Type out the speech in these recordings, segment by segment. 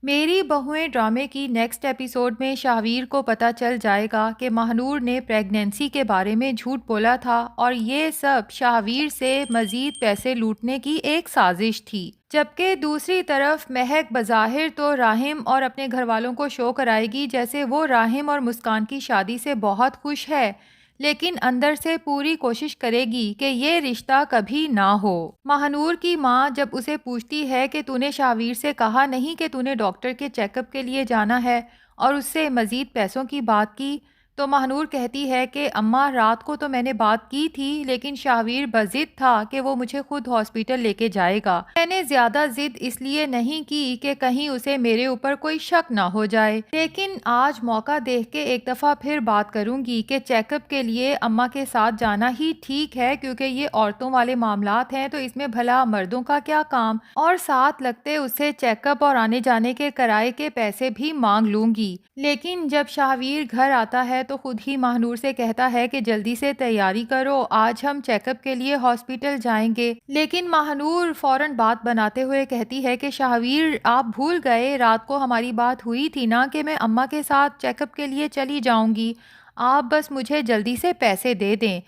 میری بہویں ڈرامے کی نیکسٹ ایپیسوڈ میں شاہویر کو پتہ چل جائے گا کہ مہنور نے پریگنینسی کے بارے میں جھوٹ بولا تھا اور یہ سب شاہویر سے مزید پیسے لوٹنے کی ایک سازش تھی، جبکہ دوسری طرف مہک بظاہر تو راہم اور اپنے گھر والوں کو شو کرائے گی جیسے وہ راہم اور مسکان کی شادی سے بہت خوش ہے، لیکن اندر سے پوری کوشش کرے گی کہ یہ رشتہ کبھی نہ ہو۔ مہنور کی ماں جب اسے پوچھتی ہے کہ تو نے شاہویر سے کہا نہیں کہ تو نے ڈاکٹر کے چیک اپ کے لیے جانا ہے اور اس سے مزید پیسوں کی بات کی، تو مہنور کہتی ہے کہ اماں رات کو تو میں نے بات کی تھی لیکن شاہویر بضد تھا کہ وہ مجھے خود ہاسپٹل لے کے جائے گا۔ میں نے زیادہ ضد اس لیے نہیں کی کہ کہیں اسے میرے اوپر کوئی شک نہ ہو جائے، لیکن آج موقع دیکھ کے ایک دفعہ پھر بات کروں گی کہ چیک اپ کے لیے اماں کے ساتھ جانا ہی ٹھیک ہے، کیونکہ یہ عورتوں والے معاملات ہیں تو اس میں بھلا مردوں کا کیا کام، اور ساتھ لگتے اسے چیک اپ اور آنے جانے کے کرائے کے پیسے بھی مانگ لوں گی۔ لیکن جب شاہویر گھر آتا ہے تو خود ہی مہنور سے کہتا ہے کہ جلدی سے تیاری کرو، آج ہم چیک اپ کے لیے ہاسپٹل جائیں گے، لیکن مہنور فوراً بات بناتے ہوئے کہتی ہے کہ شاہویر آپ بھول گئے، رات کو ہماری بات ہوئی تھی نا کہ میں اماں کے ساتھ چیک اپ کے لیے چلی جاؤں گی، آپ بس مجھے جلدی سے پیسے دے دیں۔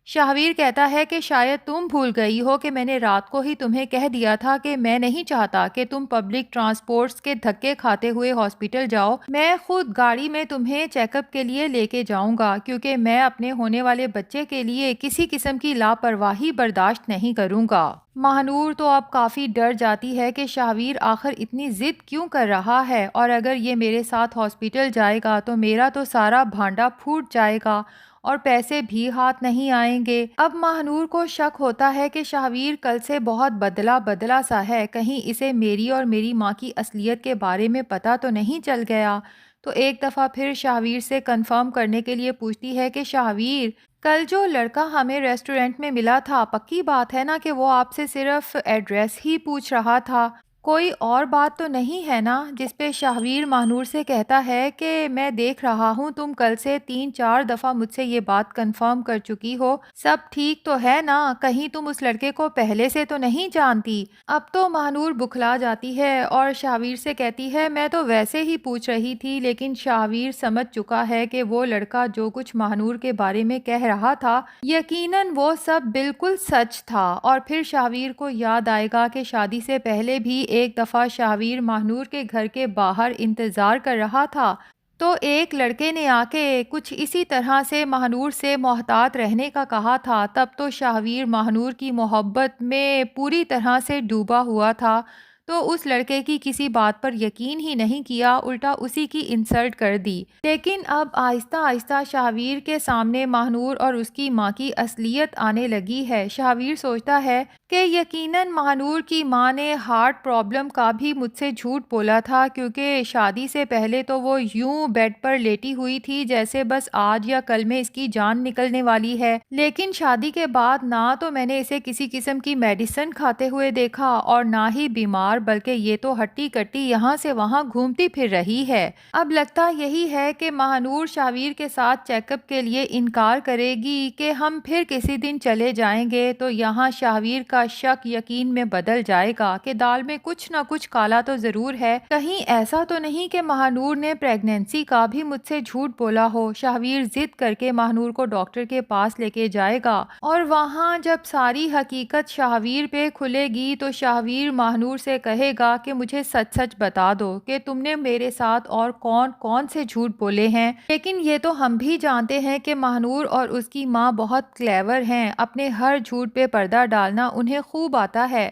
شاہویر کہتا ہے کہ شاید تم بھول گئی ہو کہ میں نے رات کو ہی تمہیں کہہ دیا تھا کہ میں نہیں چاہتا کہ تم پبلک ٹرانسپورٹس کے دھکے کھاتے ہوئے ہاسپٹل جاؤ، میں خود گاڑی میں تمہیں چیک اپ کے لیے لے کے جاؤں گا، کیونکہ میں اپنے ہونے والے بچے کے لیے کسی قسم کی لاپرواہی برداشت نہیں کروں گا۔ مہنور تو اب کافی ڈر جاتی ہے کہ شاہویر آخر اتنی ضد کیوں کر رہا ہے، اور اگر یہ میرے ساتھ ہاسپٹل جائے گا تو میرا تو سارا بھانڈا پھوٹ جائے گا اور پیسے بھی ہاتھ نہیں آئیں گے۔ اب مہنور کو شک ہوتا ہے کہ شاہویر کل سے بہت بدلا بدلا سا ہے، کہیں اسے میری اور میری ماں کی اصلیت کے بارے میں پتہ تو نہیں چل گیا، تو ایک دفعہ پھر شاہویر سے کنفرم کرنے کے لیے پوچھتی ہے کہ شاہویر، کل جو لڑکا ہمیں ریسٹورنٹ میں ملا تھا، پکی بات ہے نا کہ وہ آپ سے صرف ایڈریس ہی پوچھ رہا تھا، کوئی اور بات تو نہیں ہے نا؟ جس پہ شاہویر مہنور سے کہتا ہے کہ میں دیکھ رہا ہوں تم کل سے 3-4 دفعہ مجھ سے یہ بات کنفرم کر چکی ہو، سب ٹھیک تو ہے نا؟ کہیں تم اس لڑکے کو پہلے سے تو نہیں جانتی؟ اب تو مہنور بکھلا جاتی ہے اور شاہویر سے کہتی ہے میں تو ویسے ہی پوچھ رہی تھی، لیکن شاہویر سمجھ چکا ہے کہ وہ لڑکا جو کچھ مہنور کے بارے میں کہہ رہا تھا یقیناً وہ سب بالکل سچ تھا، اور پھر شاہویر کو یاد آئے گا کہ شادی سے پہلے بھی ایک دفعہ شاہویر مہنور کے گھر کے باہر انتظار کر رہا تھا، تو ایک لڑکے نے آ کے کچھ اسی طرح سے مہنور سے محتاط رہنے کا کہا تھا، تب تو شاہویر مہنور کی محبت میں پوری طرح سے ڈوبا ہوا تھا، تو اس لڑکے کی کسی بات پر یقین ہی نہیں کیا، الٹا اسی کی انسلٹ کر دی۔ لیکن اب آہستہ آہستہ شاہویر کے سامنے مہنور اور اس کی ماں کی اصلیت آنے لگی ہے۔ شاہویر سوچتا ہے کہ یقیناً مہنور کی ماں نے ہارٹ پرابلم کا بھی مجھ سے جھوٹ بولا تھا، کیونکہ شادی سے پہلے تو وہ یوں بیڈ پر لیٹی ہوئی تھی جیسے بس آج یا کل میں اس کی جان نکلنے والی ہے، لیکن شادی کے بعد نہ تو میں نے اسے کسی قسم کی میڈیسن کھاتے ہوئے دیکھا اور نہ ہی بیمار، بلکہ یہ تو ہٹی کٹی یہاں سے وہاں گھومتی پھر رہی ہے۔ اب لگتا یہی ہے کہ مہنور شاہویر کے ساتھ چیک اپ کے لیے انکار کرے گی کہ ہم پھر کسی دن چلے جائیں گے، تو یہاں شاہویر کا شک یقین میں بدل جائے گا کہ دال میں کچھ نہ کچھ کالا تو ضرور ہے، کہیں ایسا تو نہیں کہ مہنور نے پریگنینسی کا بھی مجھ سے جھوٹ بولا ہو۔ شاہویر ضد کر کے مہنور کو ڈاکٹر کے پاس لے کے جائے گا، اور وہاں جب ساری حقیقت شاہویر پہ کھلے گی تو شاہویر مہنور سے کہے گا کہ مجھے سچ سچ بتا دو کہ تم نے میرے ساتھ اور کون کون سے جھوٹ بولے ہیں، لیکن یہ تو ہم بھی جانتے ہیں کہ مہنور اور اس کی ماں بہت کلیور ہیں، اپنے ہر جھوٹ پہ پردہ ڈالنا انہیں خوب آتا ہے۔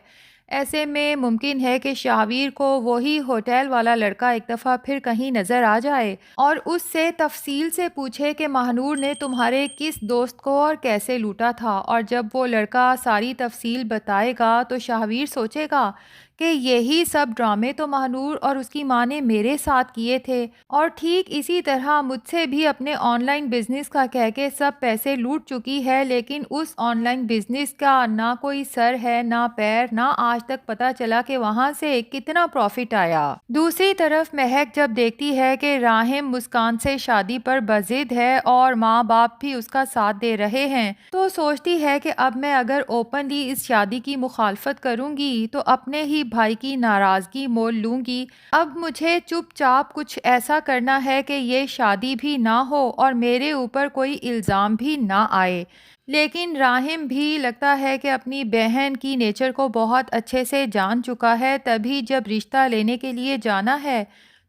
ایسے میں ممکن ہے کہ شاہویر کو وہی ہوٹل والا لڑکا ایک دفعہ پھر کہیں نظر آ جائے اور اس سے تفصیل سے پوچھے کہ مہنور نے تمہارے کس دوست کو اور کیسے لوٹا تھا، اور جب وہ لڑکا ساری تفصیل بتائے گا تو شاہویر سوچے گا کہ یہی سب ڈرامے تو مہنور اور اس کی ماں نے میرے ساتھ کیے تھے، اور ٹھیک اسی طرح مجھ سے بھی اپنے آن لائن بزنس کا کہہ کے سب پیسے لوٹ چکی ہے، لیکن اس آن لائن بزنس کا نہ کوئی سر ہے نہ پیر، نہ آج تک پتا چلا کہ وہاں سے کتنا پروفٹ آیا۔ دوسری طرف مہک جب دیکھتی ہے کہ راہم مسکان سے شادی پر بضد ہے اور ماں باپ بھی اس کا ساتھ دے رہے ہیں، تو سوچتی ہے کہ اب میں اگر اوپنلی اس شادی کی مخالفت کروں گی تو اپنے ہی بھائی کی ناراضگی مول لوں گی۔ اب مجھے چپ چاپ کچھ ایسا کرنا ہے کہ یہ شادی بھی نہ ہو اور میرے اوپر کوئی الزام بھی نہ آئے۔ لیکن راہم بھی لگتا ہے کہ اپنی بہن کی نیچر کو بہت اچھے سے جان چکا ہے، تبھی جب رشتہ لینے کے لیے جانا ہے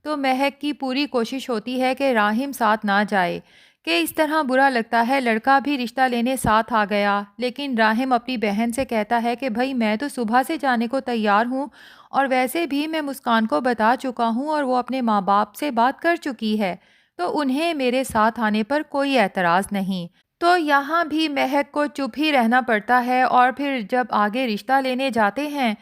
تو مہک کی پوری کوشش ہوتی ہے کہ راہم ساتھ نہ جائے، کہ اس طرح برا لگتا ہے لڑکا بھی رشتہ لینے ساتھ آ گیا۔ لیکن راہم اپنی بہن سے کہتا ہے کہ بھائی میں تو صبح سے جانے کو تیار ہوں، اور ویسے بھی میں مسکان کو بتا چکا ہوں اور وہ اپنے ماں باپ سے بات کر چکی ہے، تو انہیں میرے ساتھ آنے پر کوئی اعتراض نہیں۔ تو یہاں بھی مہک کو چپ ہی رہنا پڑتا ہے، اور پھر جب آگے رشتہ لینے جاتے ہیں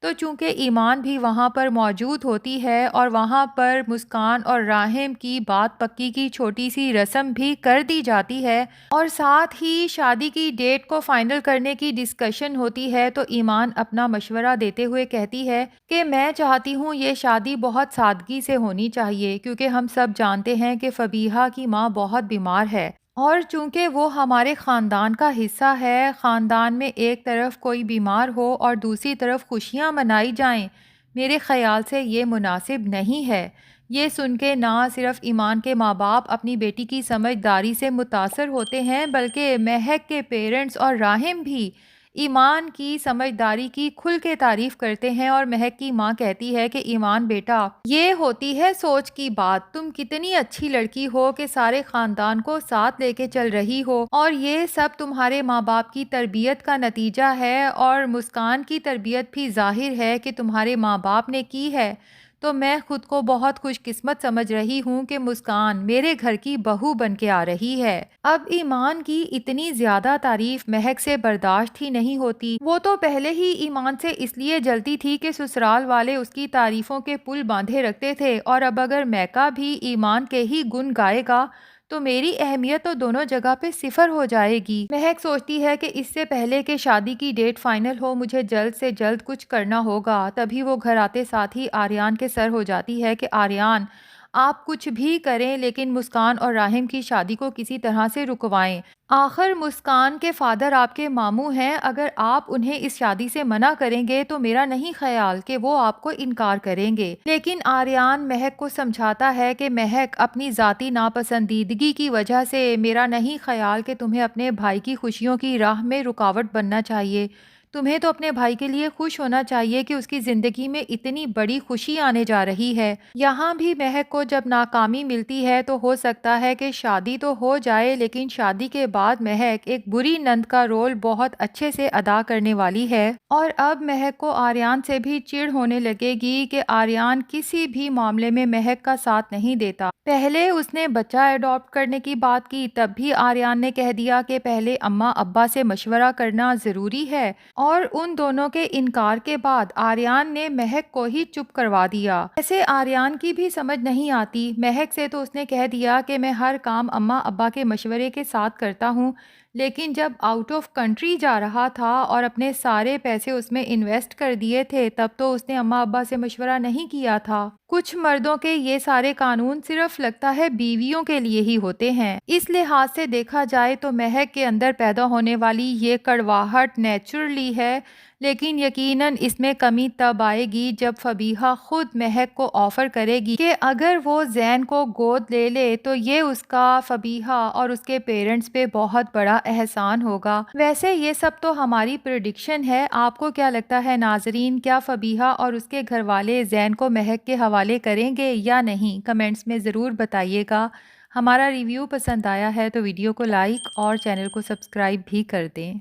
تو چونکہ ایمان بھی وہاں پر موجود ہوتی ہے اور وہاں پر مسکان اور راہم کی بات پکی کی چھوٹی سی رسم بھی کر دی جاتی ہے، اور ساتھ ہی شادی کی ڈیٹ کو فائنل کرنے کی ڈسکشن ہوتی ہے، تو ایمان اپنا مشورہ دیتے ہوئے کہتی ہے کہ میں چاہتی ہوں یہ شادی بہت سادگی سے ہونی چاہیے، کیونکہ ہم سب جانتے ہیں کہ فبیہہ کی ماں بہت بیمار ہے، اور چونکہ وہ ہمارے خاندان کا حصہ ہے، خاندان میں ایک طرف کوئی بیمار ہو اور دوسری طرف خوشیاں منائی جائیں، میرے خیال سے یہ مناسب نہیں ہے۔ یہ سن کے نہ صرف ایمان کے ماں باپ اپنی بیٹی کی سمجھداری سے متاثر ہوتے ہیں، بلکہ مہک کے پیرنٹس اور راہم بھی ایمان کی سمجھداری کی کھل کے تعریف کرتے ہیں، اور مہک کی ماں کہتی ہے کہ ایمان بیٹا، یہ ہوتی ہے سوچ کی بات، تم کتنی اچھی لڑکی ہو کہ سارے خاندان کو ساتھ لے کے چل رہی ہو، اور یہ سب تمہارے ماں باپ کی تربیت کا نتیجہ ہے، اور مسکان کی تربیت بھی ظاہر ہے کہ تمہارے ماں باپ نے کی ہے۔ تو میں خود کو بہت خوش قسمت سمجھ رہی ہوں کہ مسکان میرے گھر کی بہو بن کے آ رہی ہے۔ اب ایمان کی اتنی زیادہ تعریف مہک سے برداشت ہی نہیں ہوتی۔ وہ تو پہلے ہی ایمان سے اس لیے جلتی تھی کہ سسرال والے اس کی تعریفوں کے پل باندھے رکھتے تھے، اور اب اگر میکا بھی ایمان کے ہی گن گائے گا تو میری اہمیت تو دونوں جگہ پہ صفر ہو جائے گی۔ مہک سوچتی ہے کہ اس سے پہلے کہ شادی کی ڈیٹ فائنل ہو مجھے جلد سے جلد کچھ کرنا ہوگا۔ تبھی وہ گھر آتے ساتھ ہی آریان کے سر ہو جاتی ہے کہ آریان، آپ کچھ بھی کریں لیکن مسکان اور راہم کی شادی کو کسی طرح سے رکوائیں۔ آخر مسکان کے فادر آپ کے ماموں ہیں، اگر آپ انہیں اس شادی سے منع کریں گے تو میرا نہیں خیال کہ وہ آپ کو انکار کریں گے۔ لیکن آریان مہک کو سمجھاتا ہے کہ مہک، اپنی ذاتی ناپسندیدگی کی وجہ سے میرا نہیں خیال کہ تمہیں اپنے بھائی کی خوشیوں کی راہ میں رکاوٹ بننا چاہیے۔ تمہیں تو اپنے بھائی کے لیے خوش ہونا چاہیے کہ اس کی زندگی میں اتنی بڑی خوشی آنے جا رہی ہے۔ یہاں بھی مہک کو جب ناکامی ملتی ہے تو ہو سکتا ہے کہ شادی تو ہو جائے، لیکن شادی کے بعد مہک ایک بری نند کا رول بہت اچھے سے ادا کرنے والی ہے، اور اب مہک کو آریان سے بھی چڑ ہونے لگے گی کہ آریان کسی بھی معاملے میں مہک کا ساتھ نہیں دیتا۔ پہلے اس نے بچہ ایڈاپٹ کرنے کی بات کی، تب بھی آریان نے کہہ دیا کہ پہلے اماں ابا سے مشورہ کرنا ضروری ہے، اور ان دونوں کے انکار کے بعد آریان نے مہک کو ہی چپ کروا دیا۔ ایسے آریان کی بھی سمجھ نہیں آتی، مہک سے تو اس نے کہہ دیا کہ میں ہر کام اماں ابا کے مشورے کے ساتھ کرتا ہوں، لیکن جب آؤٹ آف کنٹری جا رہا تھا اور اپنے سارے پیسے اس میں انویسٹ کر دیے تھے تب تو اس نے اماں ابا سے مشورہ نہیں کیا تھا۔ کچھ مردوں کے یہ سارے قانون صرف لگتا ہے بیویوں کے لیے ہی ہوتے ہیں۔ اس لحاظ سے دیکھا جائے تو مہک کے اندر پیدا ہونے والی یہ کڑواہٹ نیچرلی ہے، لیکن یقیناً اس میں کمی تب آئے گی جب فبیہہ خود مہک کو آفر کرے گی کہ اگر وہ زین کو گود لے لے تو یہ اس کا فبیہہ اور اس کے پیرنٹس پہ بہت بڑا احسان ہوگا۔ ویسے یہ سب تو ہماری پریڈکشن ہے، آپ کو کیا لگتا ہے ناظرین، کیا فبیہہ اور اس کے گھر والے زین کو مہک کے حوالے کریں گے یا نہیں؟ کمنٹس میں ضرور بتائیے گا۔ ہمارا ریویو پسند آیا ہے تو ویڈیو کو لائک اور چینل کو سبسکرائب بھی کر دیں۔